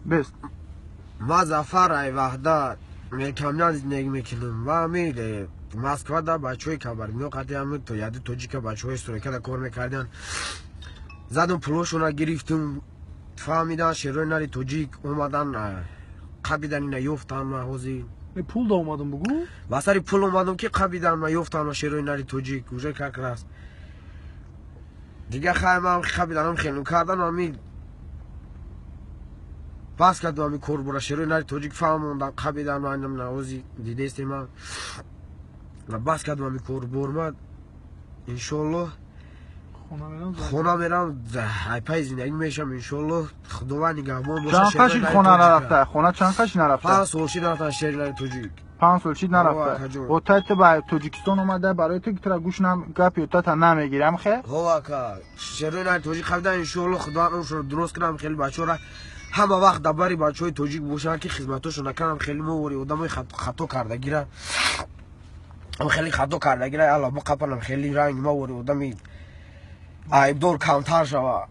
بست ما ظفر وحدت کامیان زندگی میکنم و میره مسکو دا بچه‌های کبر میو قطعی هم تو یاد توجیک بچه‌های سرکه کار میکردن زدم پلوشونا گرفتم فهمیدن شیروی نری توجیک اومدن قبیدن اینا یفتن محوزی پول دا اومدم بگو واسه پول اومدم که قبیدن و یفتن شیروی نری توجیک وجه کرکراس دیگه خیمم قبیدنم خیلی کردن امی بس کردم امی کوربورا شیروی نری توجیک فهموندن قبیدن و اینم نوازی دیده استیم و بس کردم امی کوربورمد انشالله خونه میرم های پای زندگی میشم انشالله خدا نگهبان باشه. چند قشی خونه نرفته؟ خونه چند قشی نرفته؟ 5 سال شد نرفتن شهر توجیک. 5 سال شد نرفته. و تا به توجیکستان اومده برای تو که تو گوش گپی تا نمیگیرم خیر؟ هوا که شهر توجیک خدا انشالله خدا رو درست کنم خیلی بچه‌ها را همه وقت دبری بچه‌های توجیک باشن که خدمتاشو نکنم خیلی موری آدمای خطا کرده گیره. خیلی خطا کرده گیره الله بقپنم خیلی رنگ موری آدمی عیب دور کمتر شوه